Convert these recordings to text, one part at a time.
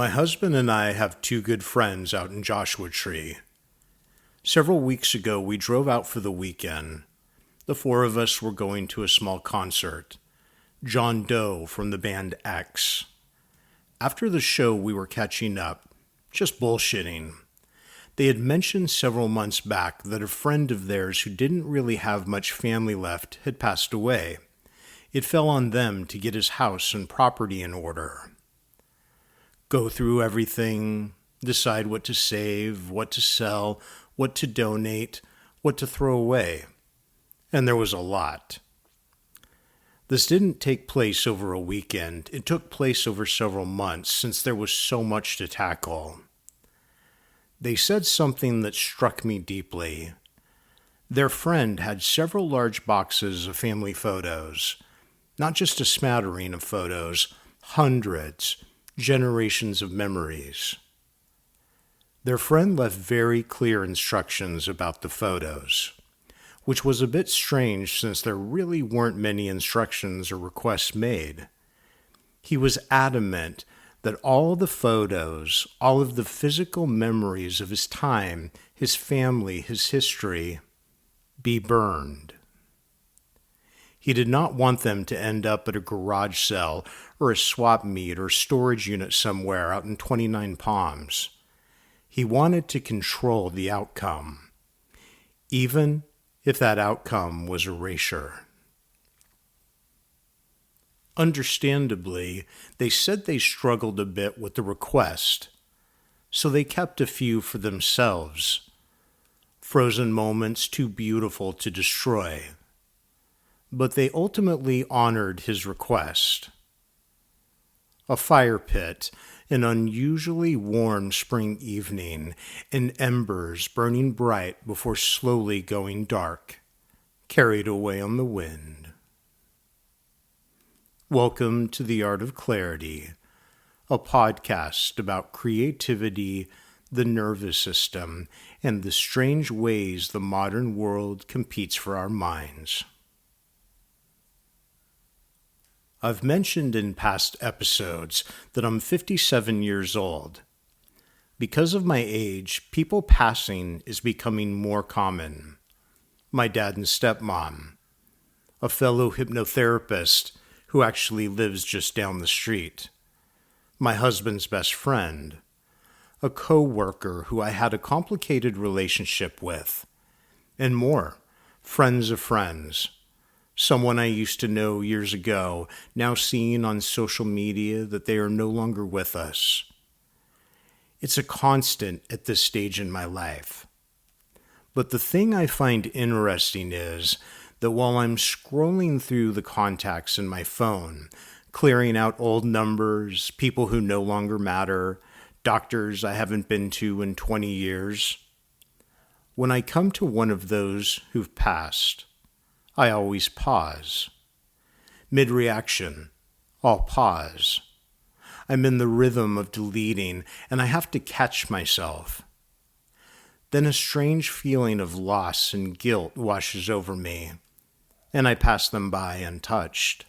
My husband and I have two good friends out in Joshua Tree. Several weeks ago, we drove out for the weekend. The four of us were going to a small concert. John Doe from the band X. After the show, we were catching up, just bullshitting. They had mentioned several months back that a friend of theirs who didn't really have much family left had passed away. It fell on them to get his house and property in order. Go through everything, decide what to save, what to sell, what to donate, what to throw away. And there was a lot. This didn't take place over a weekend. It took place over several months since there was so much to tackle. They said something that struck me deeply. Their friend had several large boxes of family photos. Not just a smattering of photos, hundreds, generations of memories. Their friend left very clear instructions about the photos, which was a bit strange since there really weren't many instructions or requests made. He was adamant that all the photos, all of the physical memories of his time, his family, his history, be burned. He did not want them to end up at a garage sale or a swap meet or storage unit somewhere out in 29 Palms. He wanted to control the outcome, even if that outcome was erasure. Understandably, they said they struggled a bit with the request, so they kept a few for themselves. Frozen moments too beautiful to destroy. But they ultimately honored his request. A fire pit, an unusually warm spring evening, and embers burning bright before slowly going dark, carried away on the wind. Welcome to The Art of Clarity, a podcast about creativity, the nervous system, and the strange ways the modern world competes for our minds. I've mentioned in past episodes that I'm 57 years old. Because of my age, people passing is becoming more common. My dad and stepmom, a fellow hypnotherapist who actually lives just down the street, my husband's best friend, a co-worker who I had a complicated relationship with, and more, friends of friends. Someone I used to know years ago, now seeing on social media that they are no longer with us. It's a constant at this stage in my life. But the thing I find interesting is that while I'm scrolling through the contacts in my phone, clearing out old numbers, people who no longer matter, doctors I haven't been to in 20 years, when I come to one of those who've passed, I always pause. Mid-reaction, I'll pause. I'm in the rhythm of deleting, and I have to catch myself. Then a strange feeling of loss and guilt washes over me, and I pass them by untouched.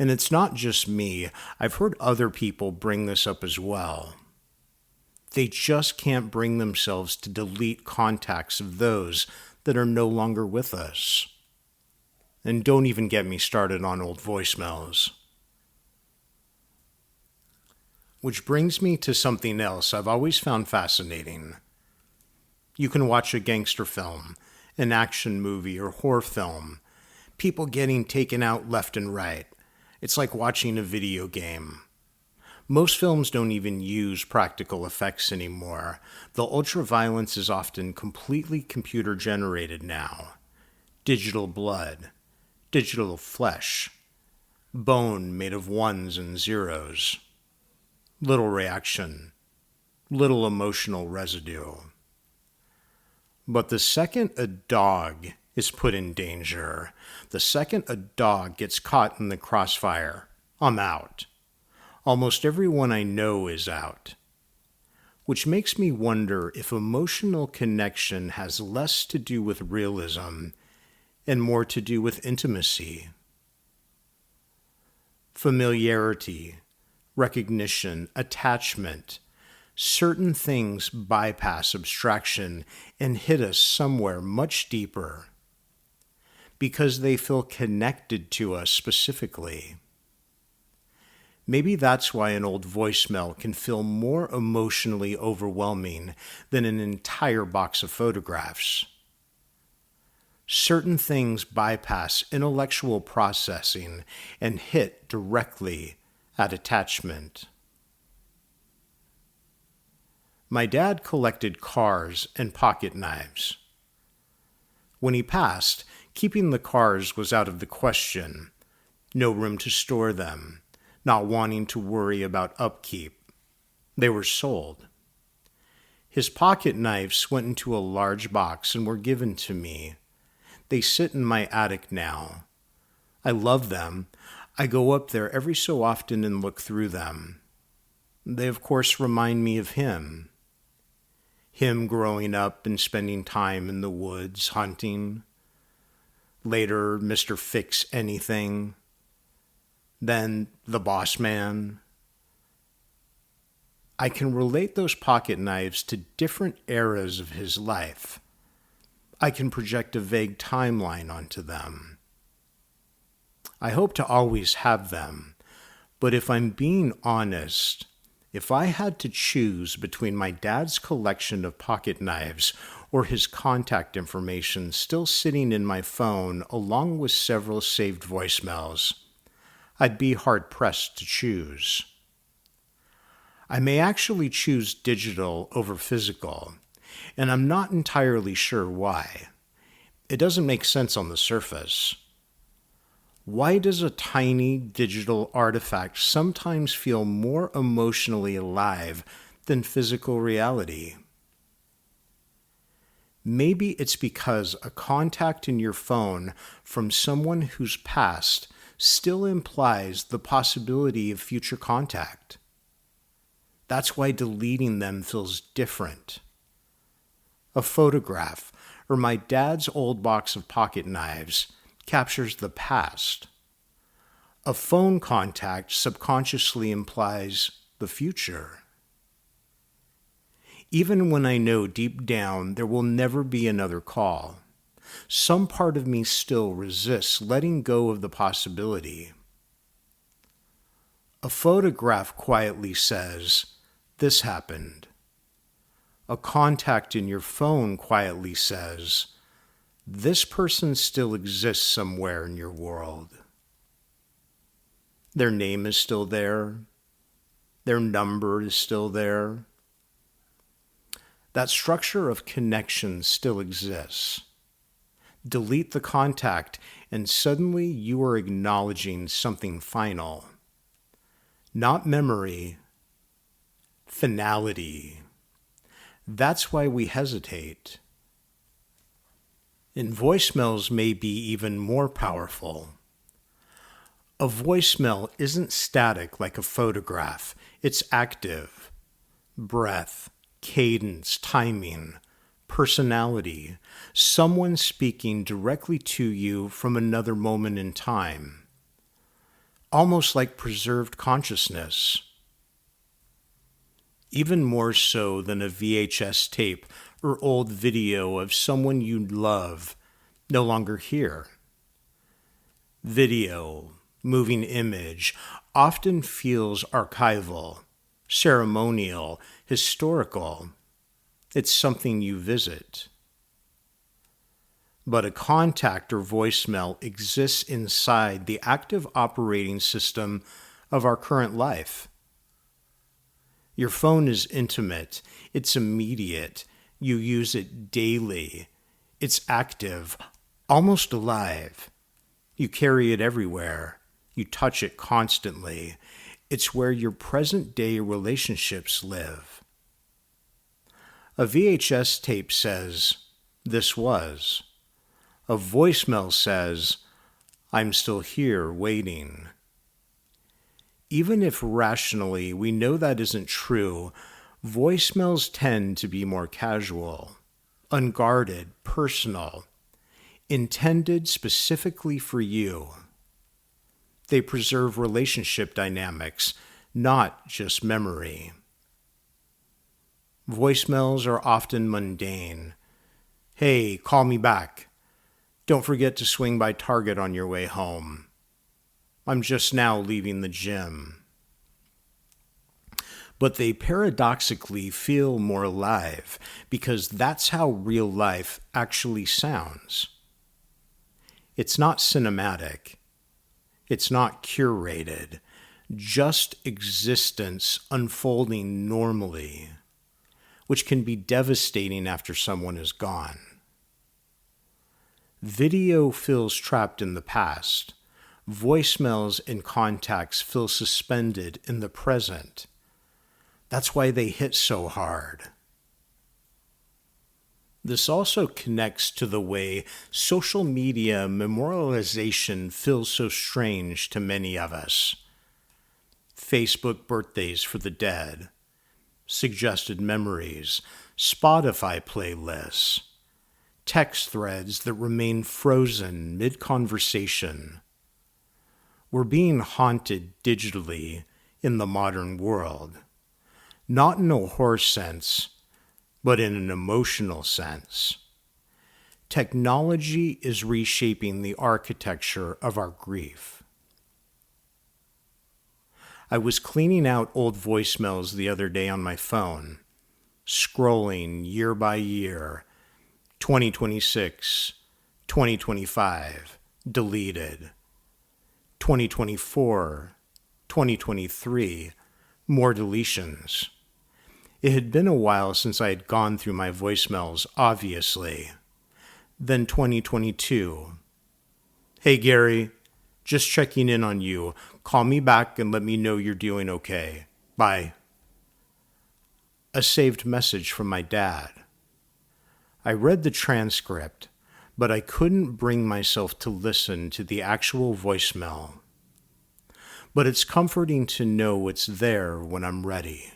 And it's not just me. I've heard other people bring this up as well. They just can't bring themselves to delete contacts of those that are no longer with us. And don't even get me started on old voicemails. Which brings me to something else I've always found fascinating. You can watch a gangster film, an action movie, or horror film. People getting taken out left and right. It's like watching a video game. Most films don't even use practical effects anymore. The ultraviolence is often completely computer-generated now. Digital blood, digital flesh, bone made of ones and zeros. Little reaction, little emotional residue. But the second a dog is put in danger, the second a dog gets caught in the crossfire, I'm out. Almost everyone I know is out. Which makes me wonder if emotional connection has less to do with realism and more to do with intimacy. Familiarity, recognition, attachment. Certain things bypass abstraction and hit us somewhere much deeper because they feel connected to us specifically. Maybe that's why an old voicemail can feel more emotionally overwhelming than an entire box of photographs. Certain things bypass intellectual processing and hit directly at attachment. My dad collected cars and pocket knives. When he passed, keeping the cars was out of the question. No room to store them, not wanting to worry about upkeep. They were sold. His pocket knives went into a large box and were given to me. They sit in my attic now. I love them. I go up there every so often and look through them. They, of course, remind me of him. Him growing up and spending time in the woods hunting. Later, Mr. Fix-Anything. Then the boss man. I can relate those pocket knives to different eras of his life. I can project a vague timeline onto them. I hope to always have them, but if I'm being honest, if I had to choose between my dad's collection of pocket knives or his contact information still sitting in my phone along with several saved voicemails, I'd be hard-pressed to choose. I may actually choose digital over physical, and I'm not entirely sure why. It doesn't make sense on the surface. Why does a tiny digital artifact sometimes feel more emotionally alive than physical reality? Maybe it's because a contact in your phone from someone who's passed still implies the possibility of future contact. That's why deleting them feels different. A photograph, or my dad's old box of pocket knives, captures the past. A phone contact subconsciously implies the future. Even when I know deep down there will never be another call, some part of me still resists letting go of the possibility. A photograph quietly says, "This happened." A contact in your phone quietly says, "This person still exists somewhere in your world." Their name is still there. Their number is still there. That structure of connection still exists. Delete the contact, and suddenly you are acknowledging something final. Not memory, finality. That's why we hesitate. And voicemails may be even more powerful. A voicemail isn't static like a photograph. It's active. Breath, cadence, timing, personality. Someone speaking directly to you from another moment in time. Almost like preserved consciousness. Even more so than a VHS tape or old video of someone you love no longer here. Video, moving image, often feels archival, ceremonial, historical. It's something you visit. But a contact or voicemail exists inside the active operating system of our current life. Your phone is intimate. It's immediate. You use it daily. It's active, almost alive. You carry it everywhere. You touch it constantly. It's where your present-day relationships live. A VHS tape says, "This was." A voicemail says, "I'm still here waiting." Even if rationally we know that isn't true, voicemails tend to be more casual, unguarded, personal, intended specifically for you. They preserve relationship dynamics, not just memory. Voicemails are often mundane. Hey, call me back. Don't forget to swing by Target on your way home. I'm just now leaving the gym. But they paradoxically feel more alive because that's how real life actually sounds. It's not cinematic. It's not curated. Just existence unfolding normally, which can be devastating after someone is gone. Video feels trapped in the past. Voicemails and contacts feel suspended in the present. That's why they hit so hard. This also connects to the way social media memorialization feels so strange to many of us. Facebook birthdays for the dead, suggested memories, Spotify playlists, text threads that remain frozen mid-conversation. We're being haunted digitally in the modern world, not in a horror sense, but in an emotional sense. Technology is reshaping the architecture of our grief. I was cleaning out old voicemails the other day on my phone, scrolling year by year, 2026, 2025, deleted, 2024, 2023, more deletions. It had been a while since I had gone through my voicemails, obviously. Then 2022. Hey Gary, just checking in on you. Call me back and let me know you're doing okay. Bye. A saved message from my dad. I read the transcript, but I couldn't bring myself to listen to the actual voicemail. But it's comforting to know it's there when I'm ready.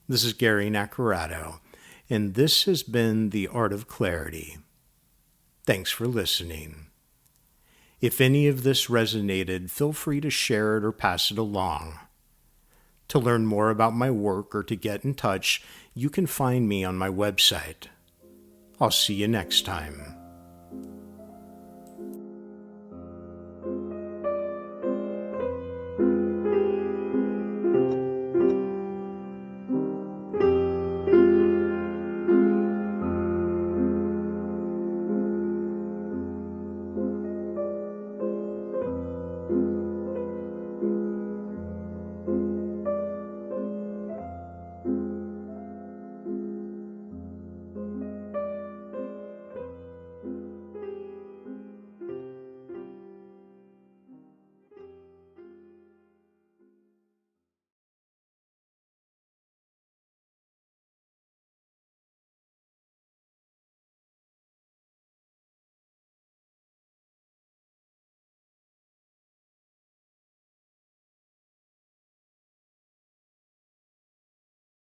This is Gary Naccarato, and this has been The Art of Clarity. Thanks for listening. If any of this resonated, feel free to share it or pass it along. To learn more about my work or to get in touch, you can find me on my website. I'll see you next time.